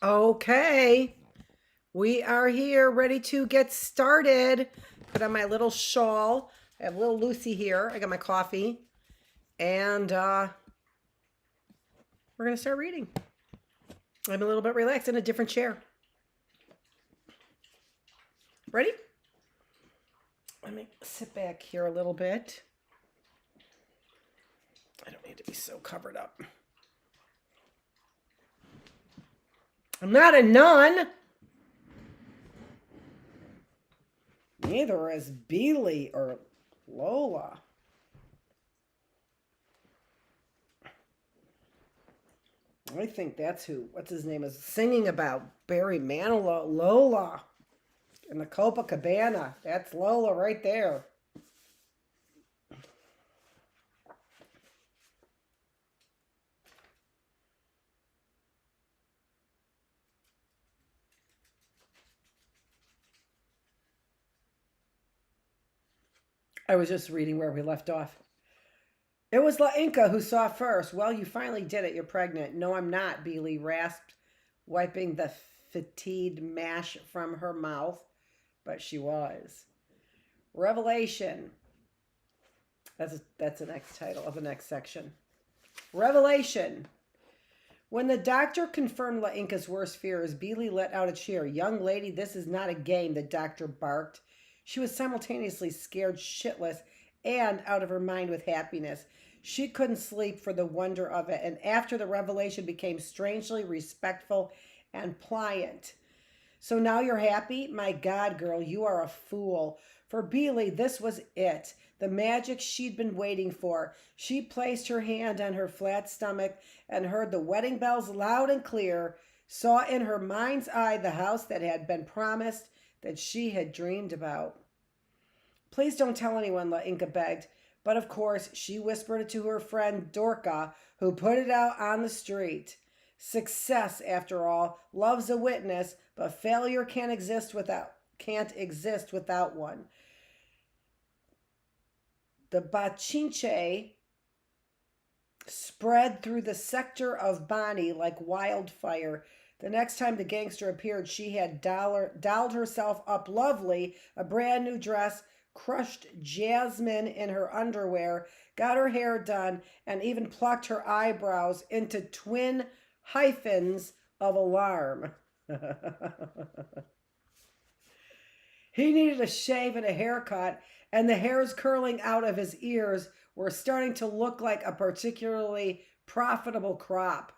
Okay, we are here ready to get started. Put on my little shawl. I have little Lucy here. I got my coffee. And we're going to start reading. I'm a little bit relaxed in a different chair. Ready? Let me sit back here a little bit. I don't need to be so covered up. I'm not a nun. Neither is Beely or Lola. I think that's who, what's his name, is singing about. Barry Manilow, Lola. In the Copacabana. That's Lola right there. I was just reading where we left off. It was La Inca who saw first. Well, you finally did it. You're pregnant. No, I'm not, Beely rasped, wiping the fatigued mash from her mouth. But she was. Revelation. That's the next title of the next section. Revelation. When the doctor confirmed La Inca's worst fears, Beely let out a cheer. Young lady, this is not a game, the doctor barked. She was simultaneously scared shitless and out of her mind with happiness. She couldn't sleep for the wonder of it, and after the revelation became strangely respectful and pliant. So now you're happy? My God, girl, you are a fool. For Beely, this was it. The magic she'd been waiting for. She placed her hand on her flat stomach and heard the wedding bells loud and clear, saw in her mind's eye the house that had been promised, that she had dreamed about. Please don't tell anyone, La Inca begged. But of course, she whispered it to her friend Dorca, who put it out on the street. Success, after all, loves a witness, but failure can't exist without one. The bachinche spread through the sector of Bonnie like wildfire. The next time the gangster appeared, she had dolled herself up lovely, a brand new dress, crushed jasmine in her underwear, got her hair done, and even plucked her eyebrows into twin hyphens of alarm. He needed a shave and a haircut, and the hairs curling out of his ears were starting to look like a particularly profitable crop.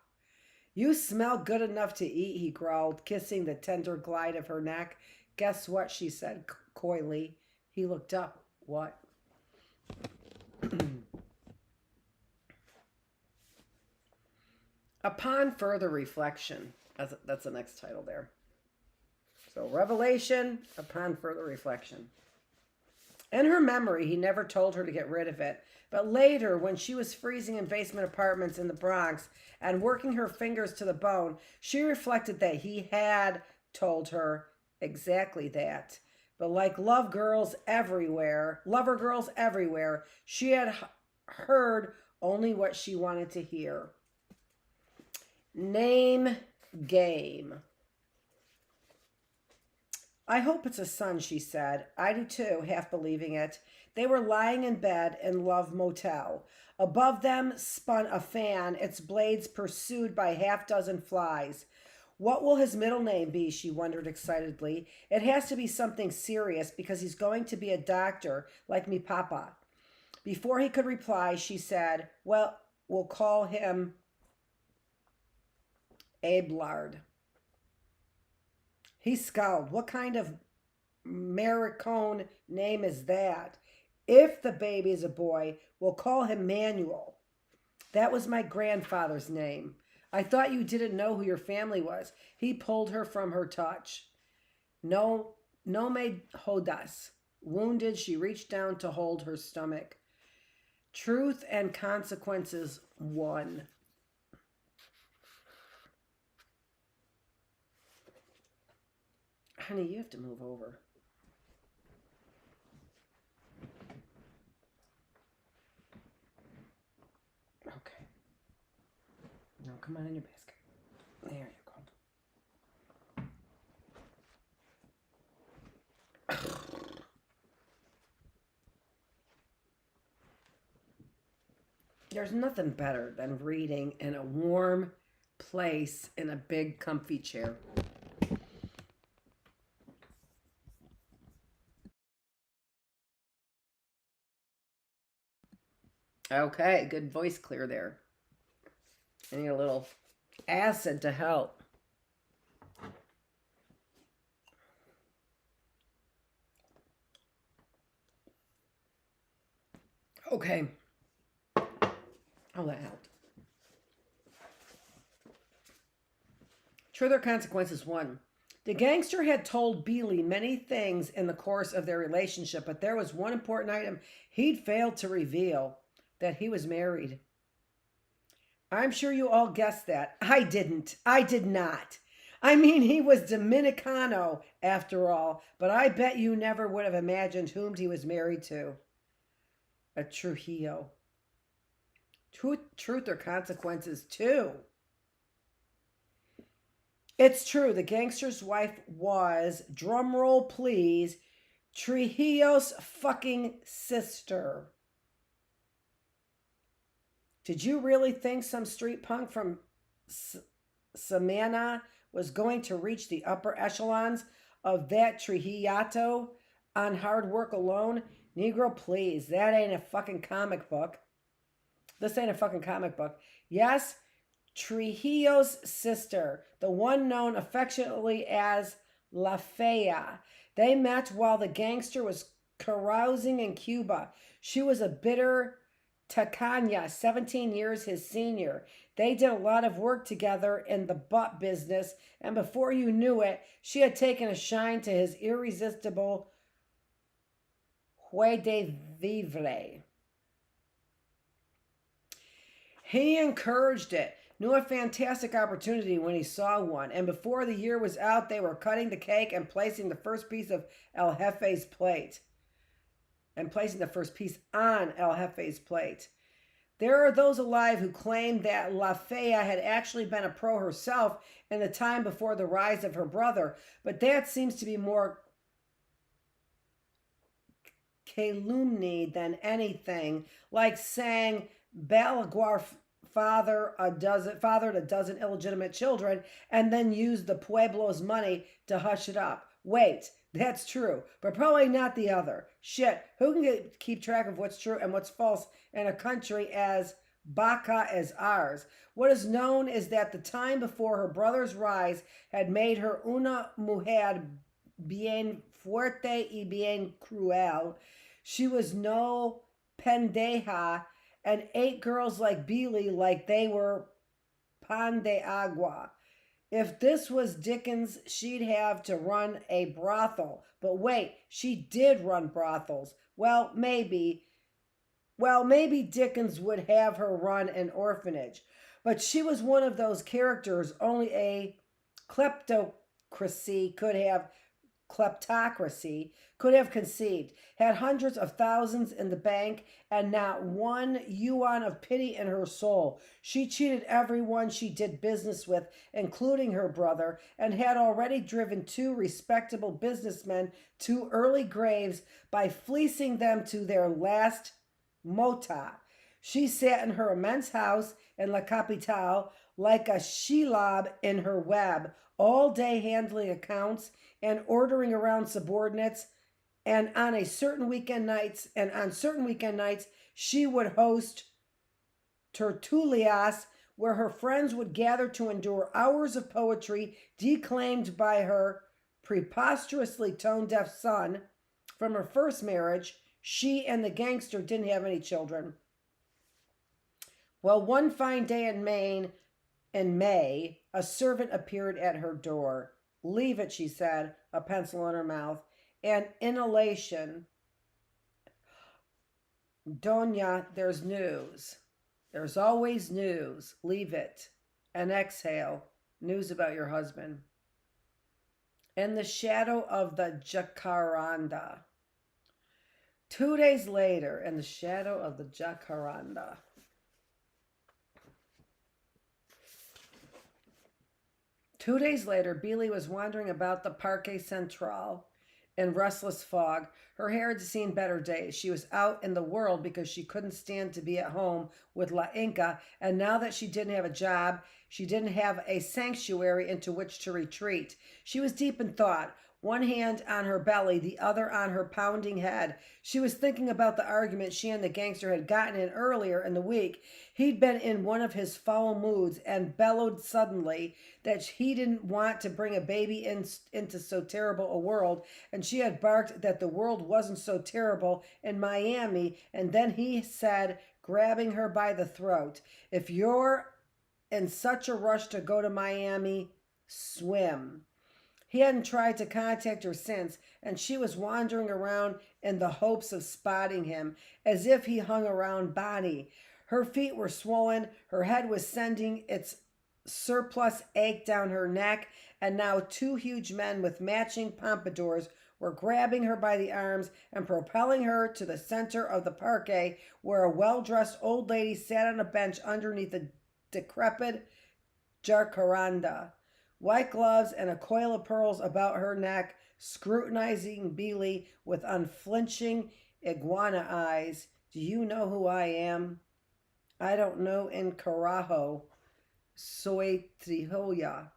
You smell good enough to eat, he growled, kissing the tender glide of her neck. Guess what, she said coyly. He looked up. What? Upon further reflection. That's the next title there. So, revelation, upon further reflection. In her memory, he never told her to get rid of it. But later, when she was freezing in basement apartments in the Bronx and working her fingers to the bone, she reflected that he had told her exactly that. But like lover girls everywhere, she had heard only what she wanted to hear. Name game. I hope it's a son, she said. I do too, half believing it. They were lying in bed in Love Motel. Above them spun a fan, its blades pursued by half-dozen flies. What will his middle name be, she wondered excitedly. It has to be something serious because he's going to be a doctor like me papa. Before he could reply, she said, well, we'll call him Abelard. He scowled. What kind of Maricone name is that? If the baby is a boy, we'll call him Manuel. That was my grandfather's name. I thought you didn't know who your family was. He pulled her from her touch. No me jodas. Wounded, she reached down to hold her stomach. Truth and consequences won. Honey, you have to move over. Come on in your basket. There you go. There's nothing better than reading in a warm place in a big comfy chair. Okay, good voice clear there. I need a little acid to help. Okay. Oh, that helped. Truth or Consequences 1. The gangster had told Beely many things in the course of their relationship, but there was one important item he'd failed to reveal, that he was married. I'm sure you all guessed that. I didn't. I did not. I mean, he was Dominicano, after all, but I bet you never would have imagined whom he was married to. A Trujillo. Truth or Consequences 2. It's true, the gangster's wife was, drumroll please, Trujillo's fucking sister. Did you really think some street punk from Samana was going to reach the upper echelons of that Trujillo on hard work alone? Negro, please, that ain't a fucking comic book. This ain't a fucking comic book. Yes, Trujillo's sister, the one known affectionately as La Fea. They met while the gangster was carousing in Cuba. She was a bitter Tacana, 17 years his senior. They did a lot of work together in the butt business, and before you knew it, she had taken a shine to his irresistible joie de vivre. He encouraged it, knew a fantastic opportunity when he saw one, and before the year was out, they were cutting the cake and placing the first piece of El Jefe's plate. And placing the first piece on El Jefe's plate. There are those alive who claim that La Fea had actually been a pro herself in the time before the rise of her brother, but that seems to be more calumny than anything, like saying Balaguer fathered a dozen illegitimate children and then used the Pueblo's money to hush it up. Wait, that's true, but probably not the other. Shit, who can keep track of what's true and what's false in a country as baca as ours? What is known is that the time before her brother's rise had made her una mujer bien fuerte y bien cruel. She was no pendeja and ate girls like Beely like they were pan de agua. If this was Dickens, she'd have to run a brothel. But wait, she did run brothels. Well, maybe Dickens would have her run an orphanage. But she was one of those characters only a kleptocracy could have conceived, had hundreds of thousands in the bank and not one yuan of pity in her soul. She cheated everyone she did business with, including her brother, and had already driven 2 respectable businessmen to early graves by fleecing them to their last mota. She sat in her immense house in La Capitale like a shelob in her web, all day handling accounts and ordering around subordinates, and on certain weekend nights she would host tertulias where her friends would gather to endure hours of poetry declaimed by her preposterously tone-deaf son from her first marriage. She and the gangster didn't have any children. Well, one fine day in May, a servant appeared at her door. Leave it, she said, a pencil in her mouth. An inhalation. Doña, there's news. There's always news. Leave it. An exhale. News about your husband. In the shadow of the jacaranda. 2 days later, in the shadow of the jacaranda. 2 days later, Beely was wandering about the Parque Central in restless fog. Her hair had seen better days. She was out in the world because she couldn't stand to be at home with La Inca, and now that she didn't have a job, she didn't have a sanctuary into which to retreat. She was deep in thought, one hand on her belly, the other on her pounding head. She was thinking about the argument she and the gangster had gotten in earlier in the week. He'd been in one of his foul moods and bellowed suddenly that he didn't want to bring a baby into so terrible a world, and she had barked that the world wasn't so terrible in Miami, and then he said, grabbing her by the throat, "If you're in such a rush to go to Miami, swim." He hadn't tried to contact her since, and she was wandering around in the hopes of spotting him, as if he hung around Bonnie. Her feet were swollen, her head was sending its surplus ache down her neck, and now two huge men with matching pompadours were grabbing her by the arms and propelling her to the center of the parquet, where a well-dressed old lady sat on a bench underneath a decrepit jacaranda. White gloves and a coil of pearls about her neck, scrutinizing Beely with unflinching iguana eyes. "Do you know who I am?" "I don't know in Carajo. Soy Trijoya.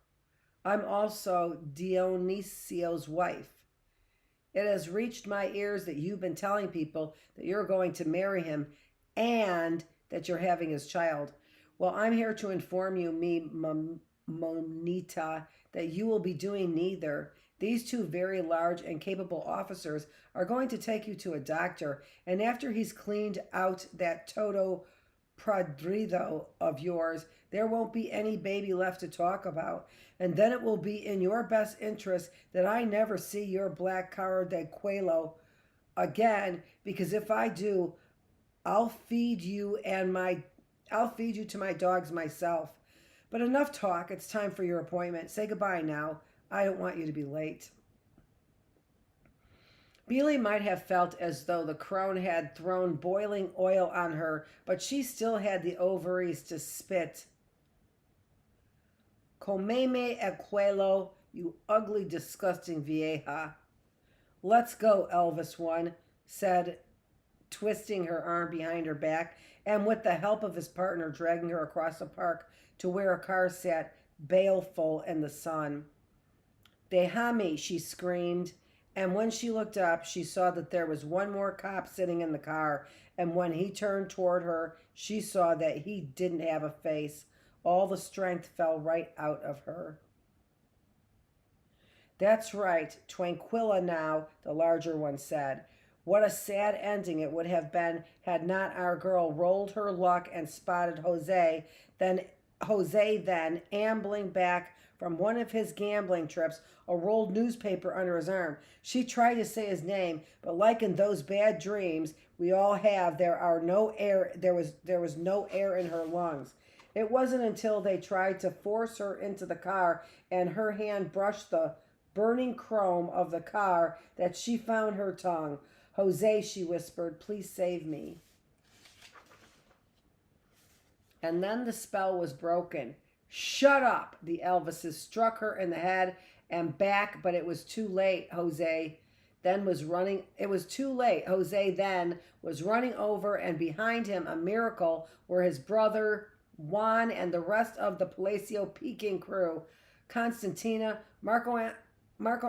I'm also Dionisio's wife. It has reached my ears that you've been telling people that you're going to marry him and that you're having his child. Well, I'm here to inform you, Monita, that you will be doing neither. These two very large and capable officers are going to take you to a doctor, and after he's cleaned out that todo podrido of yours, there won't be any baby left to talk about. And then it will be in your best interest that I never see your black cara de cuelo again, because if I do, I'll feed you to my dogs myself. But enough talk. It's time for your appointment. Say goodbye now. I don't want you to be late." Beely might have felt as though the crone had thrown boiling oil on her, but she still had the ovaries to spit. "Comeme el cuello, you ugly, disgusting vieja." "Let's go," Elvis one said, twisting her arm behind her back, and with the help of his partner dragging her across the park to where a car sat baleful in the sun. "Déjame," she screamed, and when she looked up, she saw that there was one more cop sitting in the car, and when he turned toward her, she saw that he didn't have a face. All the strength fell right out of her. "That's right, Tranquilla now," the larger one said. "What a sad ending it would have been had not our girl rolled her luck and spotted Jose then, ambling back from one of his gambling trips, a rolled newspaper under his arm. She tried to say his name, but like in those bad dreams we all have, there was no air in her lungs. It wasn't until they tried to force her into the car and her hand brushed the burning chrome of the car that she found her tongue. 'Jose,' she whispered, 'please save me.' And then the spell was broken. 'Shut up!' The Elvises struck her in the head and back, but it was too late. Jose then was running over, and behind him, a miracle, were his brother Juan and the rest of the Palacio Peking crew, Constantina, Marco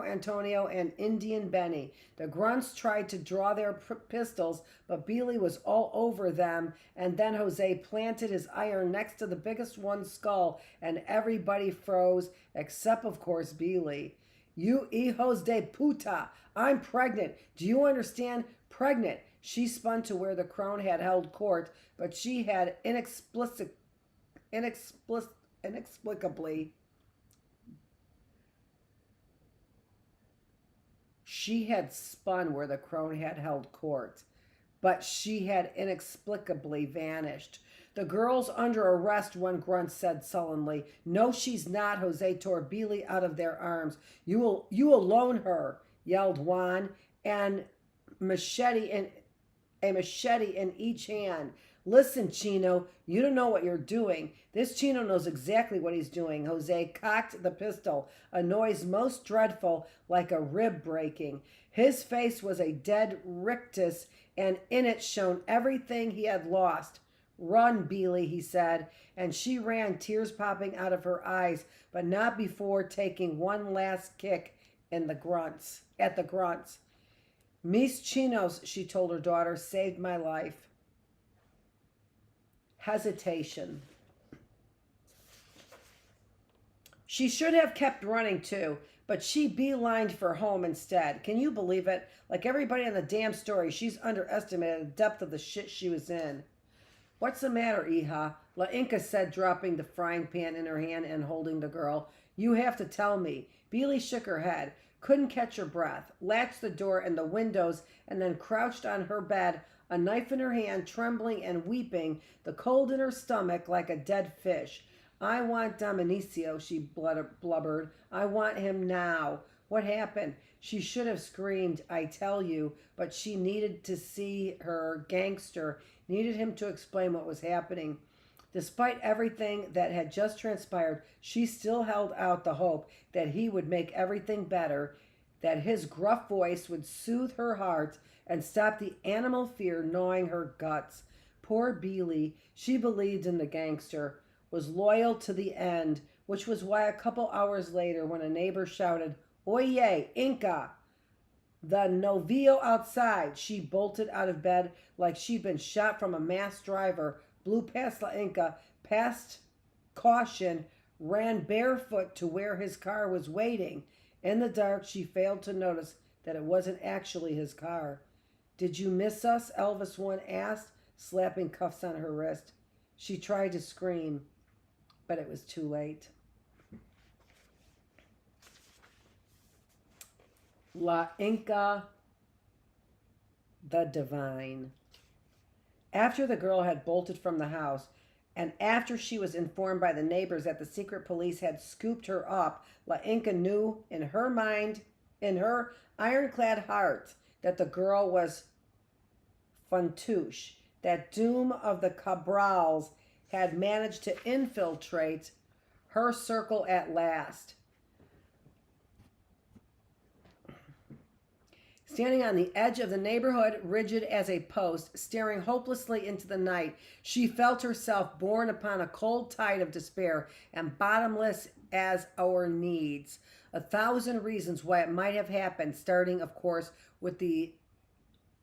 Antonio, and Indian Benny. The grunts tried to draw their pistols, but Beely was all over them, and then Jose planted his iron next to the biggest one's skull, and everybody froze, except, of course, Beely. 'You hijos de puta! I'm pregnant! Do you understand? Pregnant!' She spun to where the crone had held court, but she had inexplicably She had spun where the crone had held court, but she had inexplicably vanished. 'The girl's under arrest,' one grunt said sullenly. 'No, she's not.' Jose tore Beely out of their arms. You alone her," yelled Juan, and a machete in each hand. Listen, Chino, you don't know what you're doing. This Chino knows exactly what he's doing. Jose cocked the pistol, a noise most dreadful, like a rib breaking. His face was a dead rictus, and in it shone everything he had lost. Run, Beely, he said, and she ran, tears popping out of her eyes, but not before taking one last kick at the grunts. Mis chinos, she told her daughter, saved my life. Hesitation. She should have kept running too, but she beelined for home instead. Can you believe it? Like everybody in the damn story, she's underestimated the depth of the shit she was in. What's the matter, Hija? La Inca said, dropping the frying pan in her hand and holding the girl. You have to tell me. Beely shook her head, couldn't catch her breath, latched the door and the windows, and then crouched on her bed, a knife in her hand, trembling and weeping, the cold in her stomach like a dead fish. I want Dominicio, she blubbered. I want him now. What happened? She should have screamed, I tell you, but she needed to see her gangster, needed him to explain what was happening. Despite everything that had just transpired, she still held out the hope that he would make everything better, that his gruff voice would soothe her heart and stop the animal fear gnawing her guts. Poor Beely, she believed in the gangster, was loyal to the end, which was why a couple hours later, when a neighbor shouted, Oye, Inca! The novio outside, she bolted out of bed like she'd been shot from a mass driver, blew past La Inca, past caution, ran barefoot to where his car was waiting. In the dark, she failed to notice that it wasn't actually his car. Did you miss us? Elvis one asked, slapping cuffs on her wrist. She tried to scream, but it was too late. La Inca, the Divine. After the girl had bolted from the house, and after she was informed by the neighbors that the secret police had scooped her up, La Inca knew in her mind, in her ironclad heart, that the girl was Fantouche, that doom of the Cabrals had managed to infiltrate her circle at last. Standing on the edge of the neighborhood, rigid as a post, staring hopelessly into the night, she felt herself borne upon a cold tide of despair and bottomless as our needs. 1,000 reasons why it might have happened, starting, of course, with the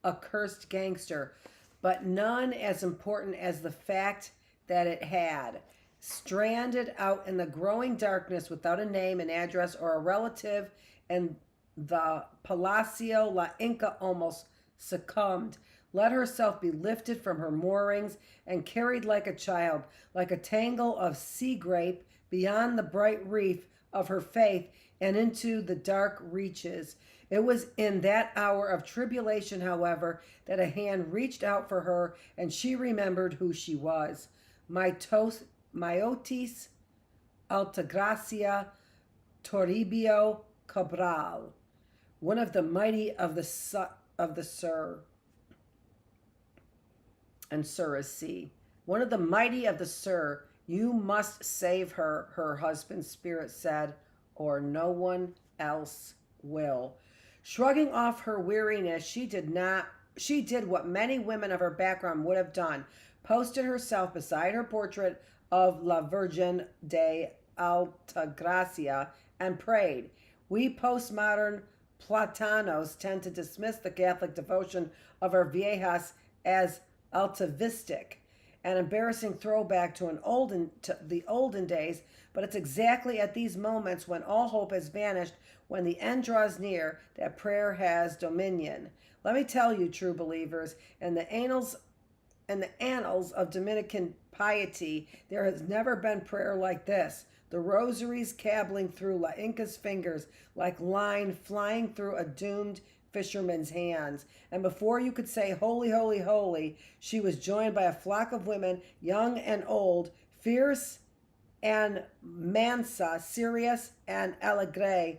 accursed gangster, but none as important as the fact that it had. Stranded out in the growing darkness without a name, an address, or a relative, and the Palacio, La Inca almost succumbed, let herself be lifted from her moorings and carried like a child, like a tangle of sea grape beyond the bright reef of her faith and into the dark reaches. It was in that hour of tribulation, however, that a hand reached out for her and she remembered who she was. Myotis Altagracia Toribio Cabral, one of the mighty of the Sur, and Sur is sea. One of the mighty of the Sur. You must save her, her husband's spirit said, or no one else will. Shrugging off her weariness, she did what many women of her background would have done, posted herself beside her portrait of La Virgen de Altagracia and prayed. We postmodern Platanos tend to dismiss the Catholic devotion of our viejas as atavistic, an embarrassing throwback to the olden days, but it's exactly at these moments when all hope has vanished, when the end draws near, that prayer has dominion. Let me tell you, true believers, in the annals of Dominican piety, there has never been prayer like this. The rosaries cabbling through La Inca's fingers like line flying through a doomed fisherman's hands. And before you could say, holy, holy, holy, she was joined by a flock of women, young and old, fierce and mansa, serious and alegre,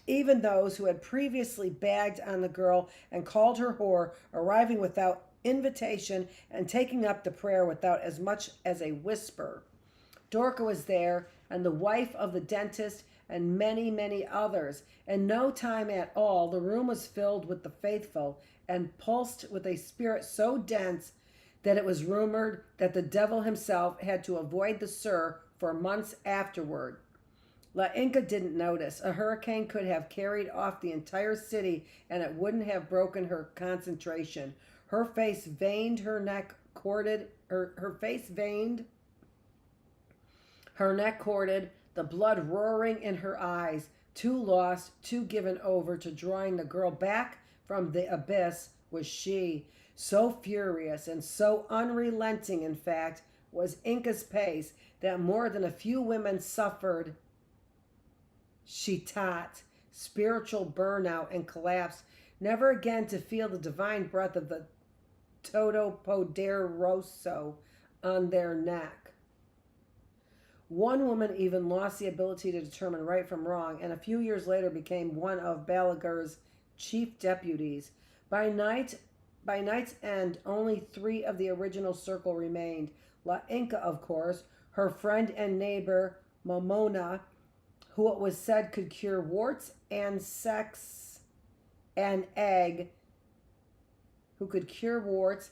even those who had previously bagged on the girl and called her whore, arriving without invitation and taking up the prayer without as much as a whisper. Dorca was there, and the wife of the dentist, and many, many others. In no time at all, the room was filled with the faithful and pulsed with a spirit so dense that it was rumored that the devil himself had to avoid the Sur for months afterward. La Inca didn't notice. A hurricane could have carried off the entire city, and it wouldn't have broken her concentration. Her face veined, her neck corded, her face veined, her neck corded, the blood roaring in her eyes, too lost, too given over to drawing the girl back from the abyss was she. So furious and so unrelenting, in fact, was Inca's pace that more than a few women suffered, she taught, spiritual burnout and collapse, never again to feel the divine breath of the Todo Poderoso on their neck. One woman even lost the ability to determine right from wrong, and a few years later became one of Balaguer's chief deputies. By night's end, only 3 of the original circle remained. La Inca, of course, her friend and neighbor, Momona, who it was said could cure warts and sex and egg, who could cure warts,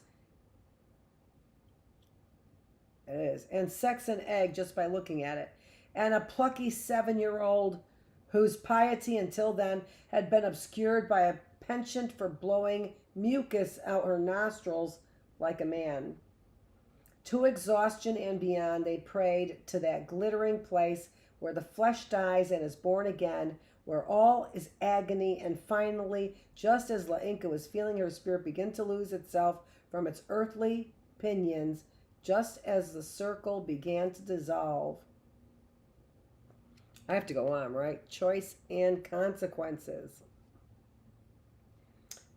it is, and sex and egg just by looking at it, and a plucky 7-year-old whose piety until then had been obscured by a penchant for blowing mucus out her nostrils like a man. To exhaustion and beyond, they prayed to that glittering place where the flesh dies and is born again, where all is agony, and finally, just as La Inca was feeling her spirit begin to lose itself from its earthly pinions, just as the circle began to dissolve. I have to go on, right? Choice and consequences.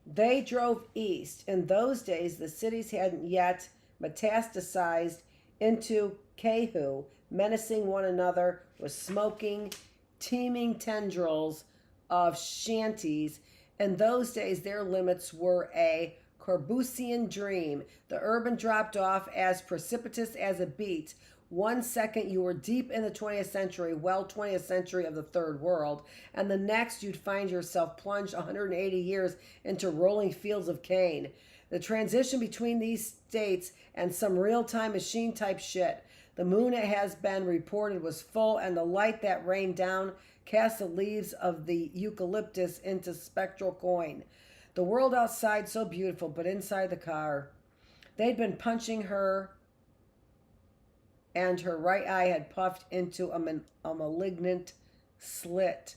They drove east. In those days, the cities hadn't yet metastasized into Kehu, menacing one another with smoking, teeming tendrils of shanties. In those days, their limits were a Corbusian dream. The urban dropped off as precipitous as a beat. 1 second you were deep in the 20th century, 20th century of the third world, and the next you'd find yourself plunged 180 years into rolling fields of cane. The transition between these states and some real-time machine type shit. The moon, it has been reported, was full, and the light that rained down cast the leaves of the eucalyptus into spectral coin. The world outside so beautiful, but inside the car. They'd been punching her, and her right eye had puffed into a malignant slit.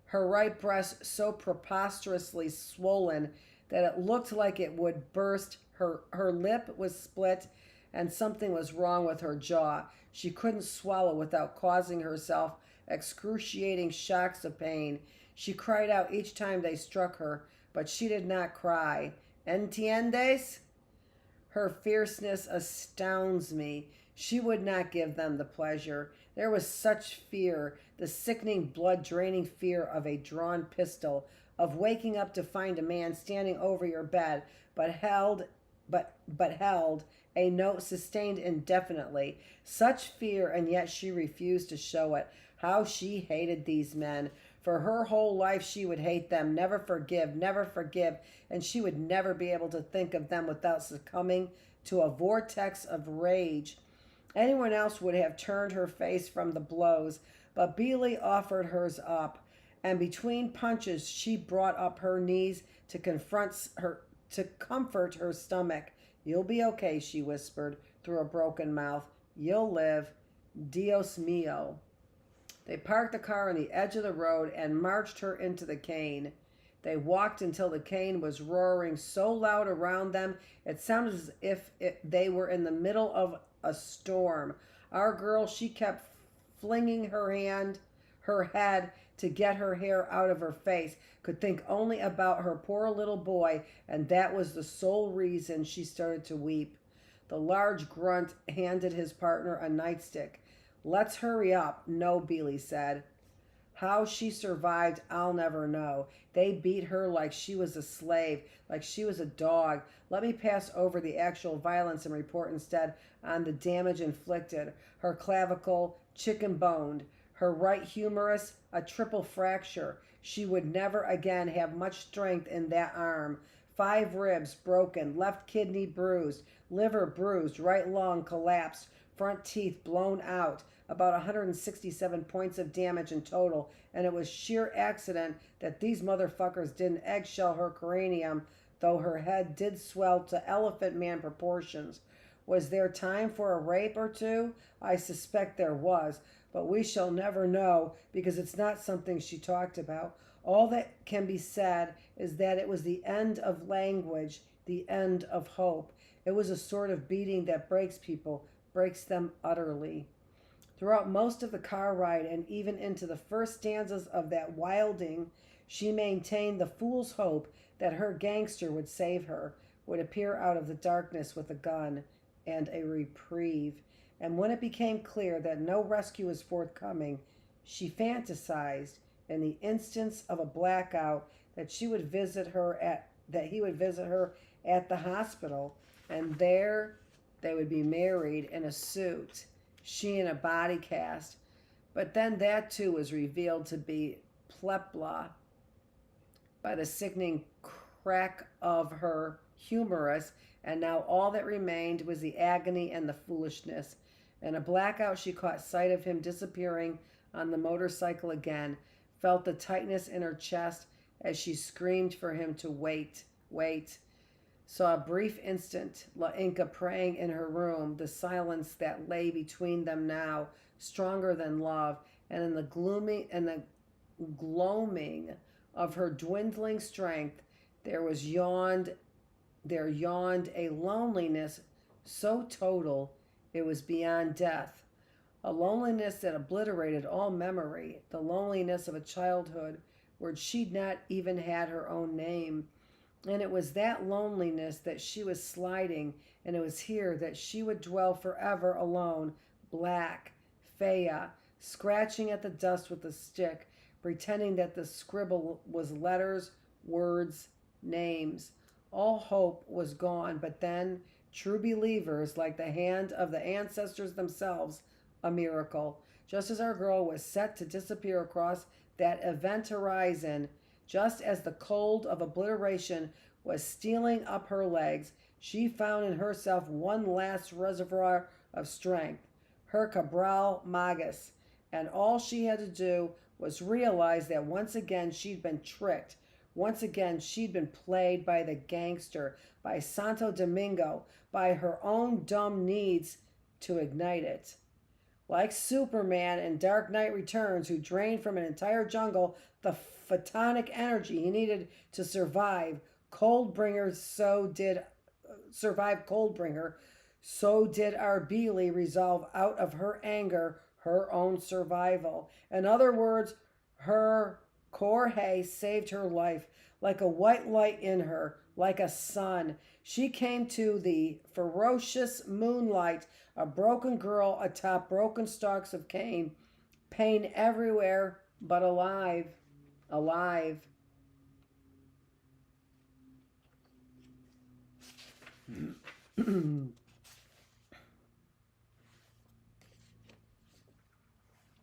Her right breast so preposterously swollen that it looked like it would burst. Her lip was split, and something was wrong with her jaw. She couldn't swallow without causing herself excruciating shocks of pain. She cried out each time they struck her, but she did not cry. Entiendes? Her fierceness astounds me. She would not give them the pleasure. There was such fear, the sickening, blood-draining fear of a drawn pistol, of waking up to find a man standing over your bed, but held a note sustained indefinitely. Such fear, and yet she refused to show it. How she hated these men. For her whole life she would hate them, never forgive, and she would never be able to think of them without succumbing to a vortex of rage. Anyone else would have turned her face from the blows, but Beely offered hers up, and between punches she brought up her knees to comfort her stomach. "You'll be okay," she whispered through a broken mouth. "You'll live. Dios mío." They parked the car on the edge of the road and marched her into the cane. They walked until the cane was roaring so loud around them it sounded as if they were in the middle of a storm. Our girl, she kept flinging her head to get her hair out of her face, could think only about her poor little boy, and that was the sole reason she started to weep. The large grunt handed his partner a nightstick. "Let's hurry up." "No," Beely said. How she survived, I'll never know. They beat her like she was a slave, like she was a dog. Let me pass over the actual violence and report instead on the damage inflicted. Her clavicle, chicken boned. Her right humerus, a triple fracture. She would never again have much strength in that arm. 5 ribs broken, left kidney bruised, liver bruised, right lung collapsed, front teeth blown out, about 167 points of damage in total, and it was sheer accident that these motherfuckers didn't eggshell her cranium, though her head did swell to elephant man proportions. Was there time for a rape or two? I suspect there was, but we shall never know because it's not something she talked about. All that can be said is that it was the end of language, the end of hope. It was a sort of beating that breaks people, breaks them utterly. Throughout most of the car ride and even into the first stanzas of that wilding, she maintained the fool's hope that her gangster would save her, would appear out of the darkness with a gun and a reprieve. And when it became clear that no rescue was forthcoming, she fantasized, in the instance of a blackout, that he would visit her at the hospital, and there they would be married in a suit, she in a body cast. But then that too was revealed to be plepla by the sickening crack of her humerus, and now all that remained was the agony and the foolishness. In a blackout, she caught sight of him disappearing on the motorcycle again, felt the tightness in her chest as she screamed for him to wait, saw a brief instant La Inca praying in her room, the silence that lay between them now, stronger than love, and in the gloaming of her dwindling strength, there yawned a loneliness so total it was beyond death. A loneliness that obliterated all memory, the loneliness of a childhood where she'd not even had her own name. And it was that loneliness that she was sliding, and it was here that she would dwell forever alone, black, Faya, scratching at the dust with a stick, pretending that the scribble was letters, words, names. All hope was gone, but then, true believers, like the hand of the ancestors themselves, a miracle. Just as our girl was set to disappear across that event horizon, just as the cold of obliteration was stealing up her legs, she found in herself one last reservoir of strength, her Cabral Magus, and all she had to do was realize that once again she'd been tricked. Once again she'd been played by the gangster, by Santo Domingo, by her own dumb needs to ignite it. Like Superman in Dark Knight Returns, who drained from an entire jungle the photonic energy he needed to survive, Coldbringer, so did our Beely resolve out of her anger her own survival. In other words, her Jorge saved her life, like a white light in her, like a sun. She came to the ferocious moonlight, a broken girl atop broken stalks of cane, pain everywhere, but alive.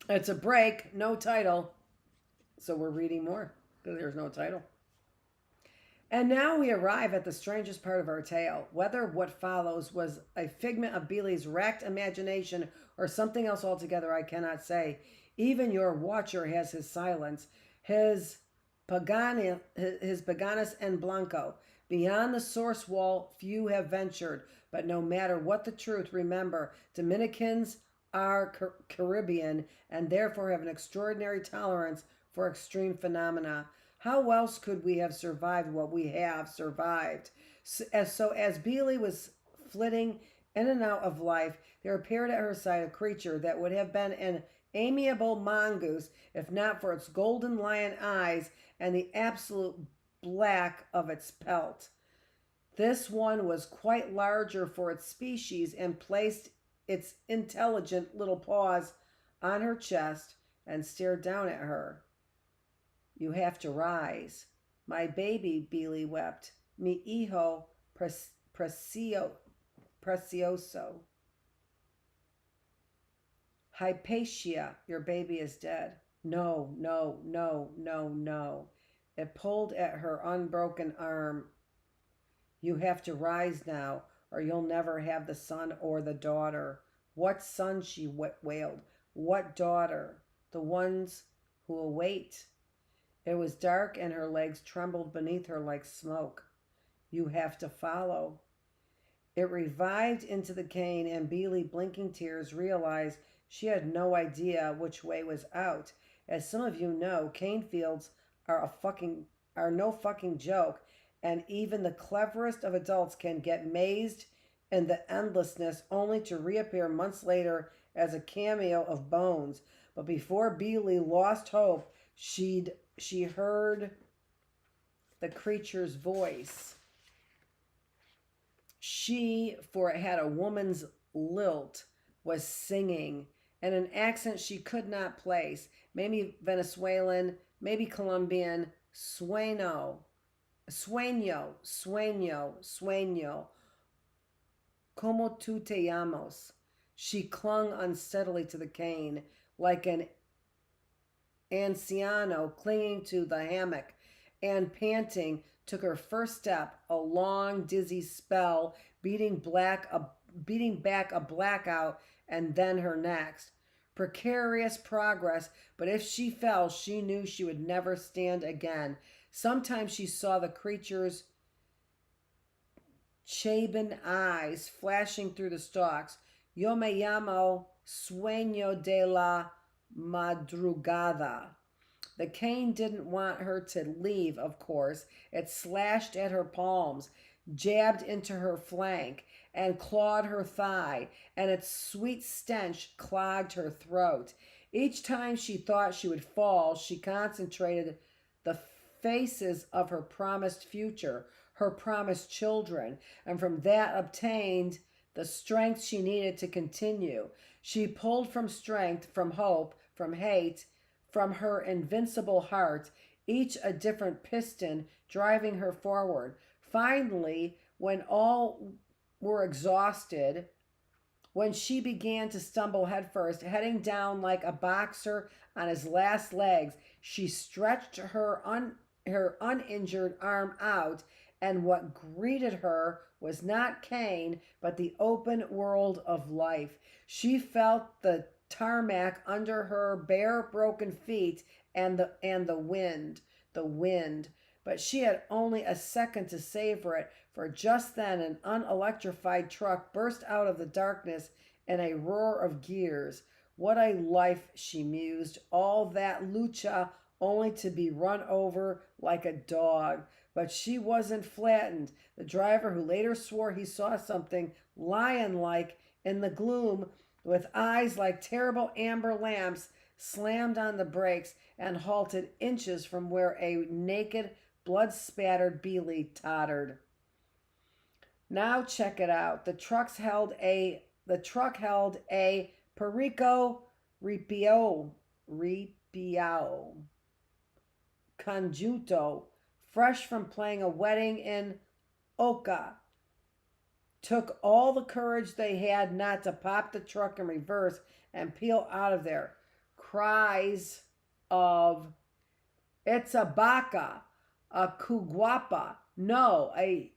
It's a break, no title. So we're reading more because there's no title. And now we arrive at the strangest part of our tale. Whether what follows was a figment of Beely's racked imagination or something else altogether, I cannot say. Even your watcher has his silence, his Paganus en Blanco. Beyond the source wall, few have ventured. But no matter what the truth, remember, Dominicans are Caribbean and therefore have an extraordinary tolerance for extreme phenomena. How else could we have survived what we have survived? So as Beely was flitting in and out of life, there appeared at her side a creature that would have been an amiable mongoose if not for its golden lion eyes and the absolute black of its pelt. This one was quite larger for its species and placed its intelligent little paws on her chest and stared down at her. You have to rise. My baby, Beely wept. Mi hijo precioso. Hypatia, your baby is dead. No, no, no, no, no. It pulled at her unbroken arm. You have to rise now, or you'll never have the son or the daughter. What son, she wailed. What daughter? The ones who await. It was dark and her legs trembled beneath her like smoke. You have to follow. It revived into the cane, and Beely, blinking tears, realized she had no idea which way was out. As some of you know, cane fields are no fucking joke, and even the cleverest of adults can get mazed in the endlessness only to reappear months later as a cameo of Bones. But before Beely lost hope, she heard the creature's voice. She, for it had a woman's lilt, was singing in an accent she could not place. Maybe Venezuelan, maybe Colombian. Sueño, sueño, sueño, sueño. Como tú te llamas? She clung unsteadily to the cane, like an anciano clinging to the hammock, and panting took her first step, a long, dizzy spell, beating back a blackout, and then her next. Precarious progress, but if she fell, she knew she would never stand again. Sometimes she saw the creature's Chaban eyes flashing through the stalks. Yo me llamo Sueño de la Madrugada. The cane didn't want her to leave, of course. It slashed at her palms, jabbed into her flank, and clawed her thigh, and its sweet stench clogged her throat. Each time she thought she would fall, she concentrated the faces of her promised future, her promised children, and from that obtained the strength she needed to continue. She pulled from strength, from hope, from hate, from her invincible heart, each a different piston driving her forward. Finally, when all were exhausted, when she began to stumble headfirst, heading down like a boxer on his last legs, she stretched her uninjured arm out, and what greeted her was not cane, but the open world of life. She felt the tarmac under her bare, broken feet, and the wind. But she had only a second to savor it, for just then an unelectrified truck burst out of the darkness in a roar of gears. What a life, she mused. All that lucha only to be run over like a dog. But she wasn't flattened. The driver, who later swore he saw something lion-like in the gloom, with eyes like terrible amber lamps, slammed on the brakes and halted inches from where a naked, blood-spattered Beely tottered. Now check it out. The truck held a Perico Ripiao Conjunto, fresh from playing a wedding in Oca. Took all the courage they had not to pop the truck in reverse and peel out of there. Cries of, it's a Baca, a Cuguapa, no, a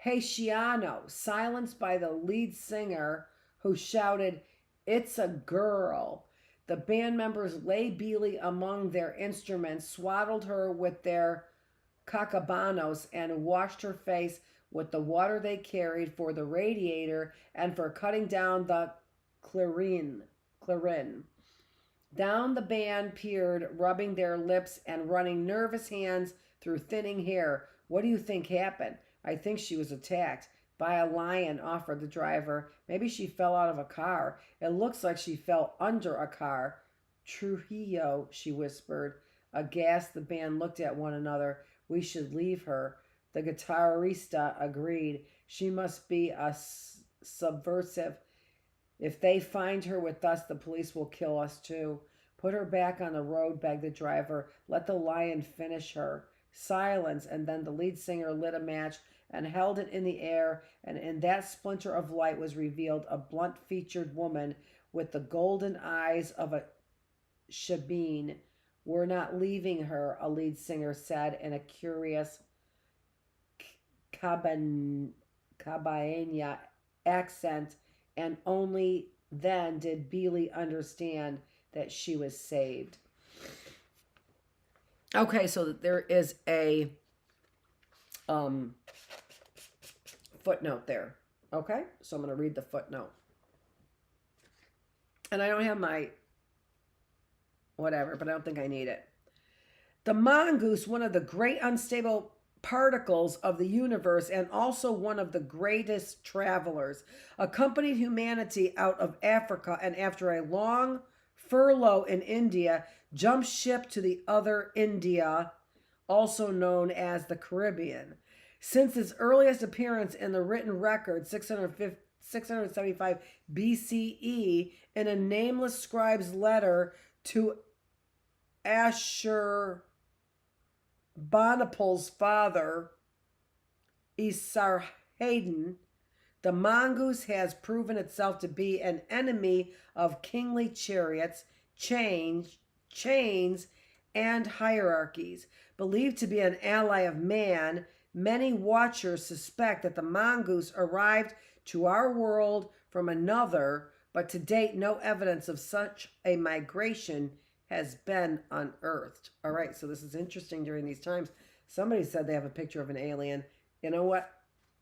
Haitiano, silenced by the lead singer, who shouted, it's a girl. The band members lay Beely among their instruments, swaddled her with their cacabanos, and washed her face with the water they carried for the radiator and for cutting down the clarin. Down the band peered, rubbing their lips and running nervous hands through thinning hair. What do you think happened? I think she was attacked by a lion, offered the driver. Maybe she fell out of a car. It looks like she fell under a car. Trujillo, she whispered. Aghast, the band looked at one another. We should leave her. The guitarista agreed. She must be a subversive. If they find her with us, the police will kill us too. Put her back on the road, begged the driver. Let the lion finish her. Silence, and then the lead singer lit a match and held it in the air, and in that splinter of light was revealed a blunt-featured woman with the golden eyes of a Shebeen. We're not leaving her, a lead singer said in a curious Cabana accent, and only then did Beely understand that she was saved. Okay, so there is a footnote there. Okay, so I'm going to read the footnote. And I don't have my whatever, but I don't think I need it. The mongoose, one of the great unstable particles of the universe and also one of the greatest travelers, accompanied humanity out of Africa, and after a long furlough in India, jumped ship to the other India, also known as the Caribbean. Since its earliest appearance in the written record, 675 BCE, in a nameless scribe's letter to Ashurbanipal's father, Esarhaddon, the mongoose has proven itself to be an enemy of kingly chariots, chains, and hierarchies. Believed to be an ally of man, many watchers suspect that the mongoose arrived to our world from another, but to date no evidence of such a migration has been unearthed. All right, so this is interesting during these times. Somebody said they have a picture of an alien. You know what?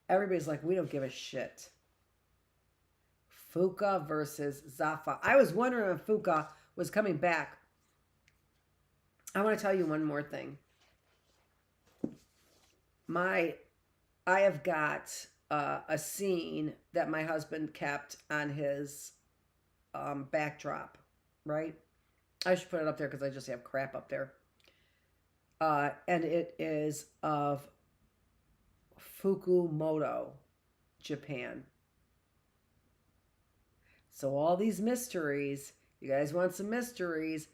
Everybody's like, we don't give a shit. Fuka versus Zafa. I was wondering if Fuka was coming back. I want to tell you one more thing. I have got a scene that my husband kept on his backdrop, right? I should put it up there because I just have crap up there. And it is of Fukumoto, Japan. So all these mysteries, you guys want some mysteries?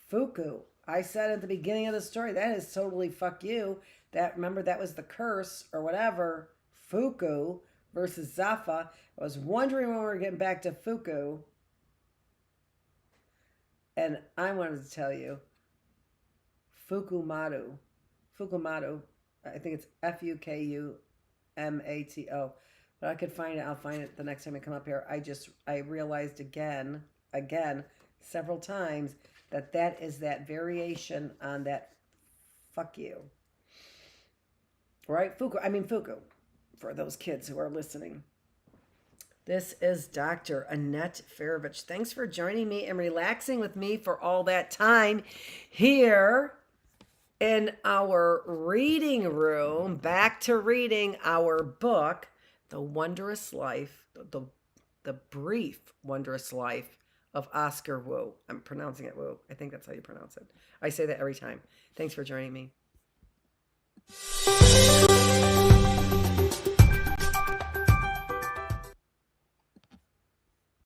Fuku. I said at the beginning of the story, that is totally fuck you. Remember, that was the curse or whatever. Fuku versus Zafa. I was wondering when we were getting back to Fuku. And I wanted to tell you, Fukumato, I think it's Fukumato. But I could find it. I'll find it the next time I come up here. I realized again, several times that is that variation on that fuck you. Right? Fuku, for those kids who are listening. This is Dr. Annette Feravich. Thanks for joining me and relaxing with me for all that time here in our reading room. Back to reading our book, The Wondrous Life, the Brief Wondrous Life of Oscar Wu. I'm pronouncing it Wu. I think that's how you pronounce it. I say that every time. Thanks for joining me.